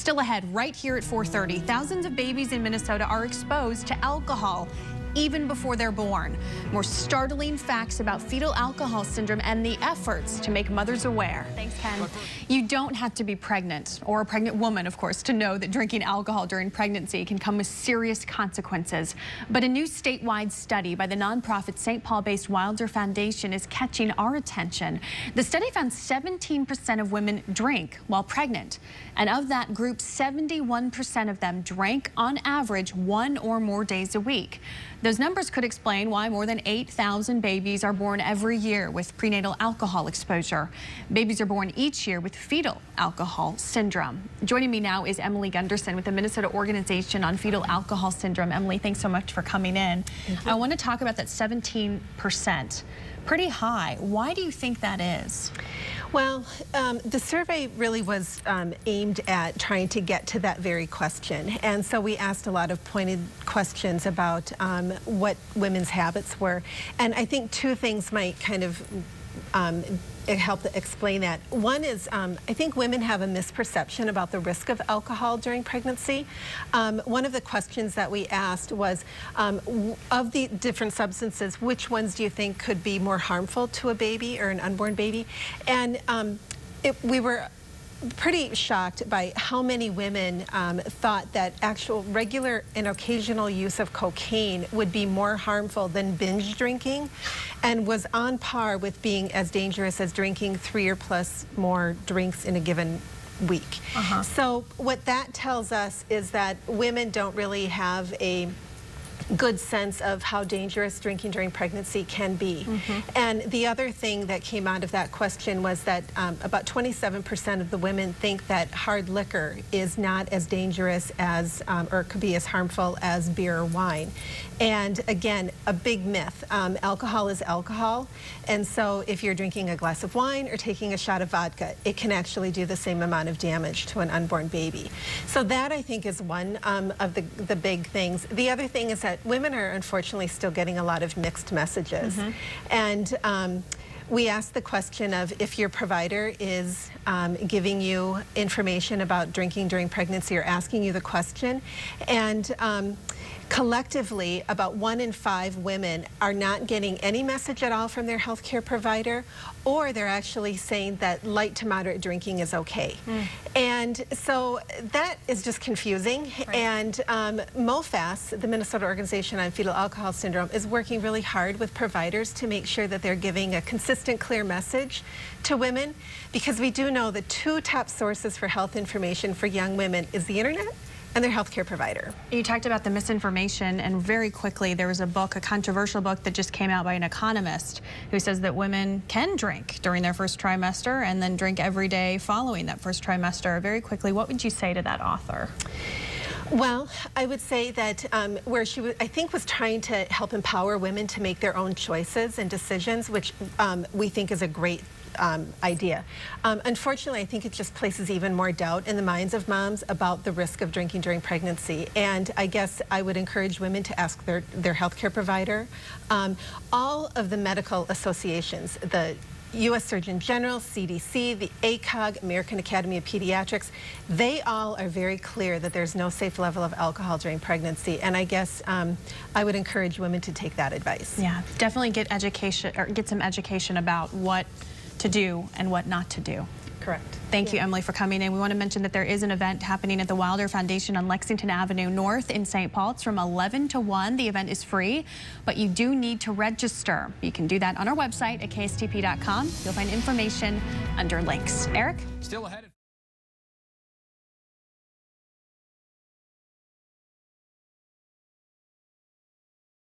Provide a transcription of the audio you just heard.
Still ahead, right here at 4:30, thousands of babies in Minnesota are exposed to alcohol even before they're born. More startling facts about fetal alcohol syndrome and the efforts to make mothers aware. Thanks, Ken. You don't have to be pregnant, or a pregnant woman, of course, to know that drinking alcohol during pregnancy can come with serious consequences. But a new statewide study by the nonprofit St. Paul-based Wilder Foundation is catching our attention. The study found 17% of women drink while pregnant. And of that group, 71% of them drank on average 1 or more days a week. Those numbers could explain why more than 8,000 babies are born every year with prenatal alcohol exposure. Babies are born each year with fetal alcohol syndrome. Joining me now is Emily Gunderson with the Minnesota Organization on Fetal Alcohol Syndrome. Emily, thanks so much for coming in. I want to talk about that 17%. Pretty high. Why do you think that is? Well, the survey really was aimed at trying to get to that very question. And so we asked a lot of pointed questions about what women's habits were. And I think two things might kind of help to explain that. One is I think women have a misperception about the risk of alcohol during pregnancy. One of the questions that we asked was, of the different substances, which ones do you think could be more harmful to a baby or an unborn baby? And we were pretty shocked by how many women thought that actual regular and occasional use of cocaine would be more harmful than binge drinking, and was on par with being as dangerous as drinking 3 or plus more drinks in a given week. So what that tells us is that women don't really have a good sense of how dangerous drinking during pregnancy can be. And the other thing that came out of that question was that about 27% of the women think that hard liquor is not as dangerous as, or could be as harmful as beer or wine. And again, a big myth. Alcohol is alcohol. And so if you're drinking a glass of wine or taking a shot of vodka, it can actually do the same amount of damage to an unborn baby. So that, I think, is one of the big things. The other thing is that women are unfortunately still getting a lot of mixed messages. And we asked the question of if your provider is giving you information about drinking during pregnancy or asking you the question. And collectively, about 1 in 5 women are not getting any message at all from their healthcare provider, or they're actually saying that light to moderate drinking is okay. And so that is just confusing. And MOFAS, the Minnesota Organization on Fetal Alcohol Syndrome, is working really hard with providers to make sure that they're giving a consistent, clear message to women, because we do know the 2 top sources for health information for young women is the internet and their healthcare provider. You talked about the misinformation, and very quickly there was a book, a controversial book that just came out by an economist who says that women can drink during their first trimester and then drink every day following that first trimester. Very quickly, what would you say to that author? Well, I would say that where she I think was trying to help empower women to make their own choices and decisions, which we think is a great idea. Unfortunately, I think it just places even more doubt in the minds of moms about the risk of drinking during pregnancy. And I guess I would encourage women to ask their healthcare provider. All of the medical associations, the U.S. Surgeon General, CDC, the ACOG, American Academy of Pediatrics, they all are very clear that there's no safe level of alcohol during pregnancy. And I guess I would encourage women to take that advice. Yeah, definitely get education, or get some education about what to do and what not to do. Correct. Thank you, Emily, for coming in. We want to mention that there is an event happening at the Wilder Foundation on Lexington Avenue North in St. Paul. It's from 11 to 1. The event is free, but you do need to register. You can do that on our website at KSTP.com. You'll find information under links. Eric? Still ahead.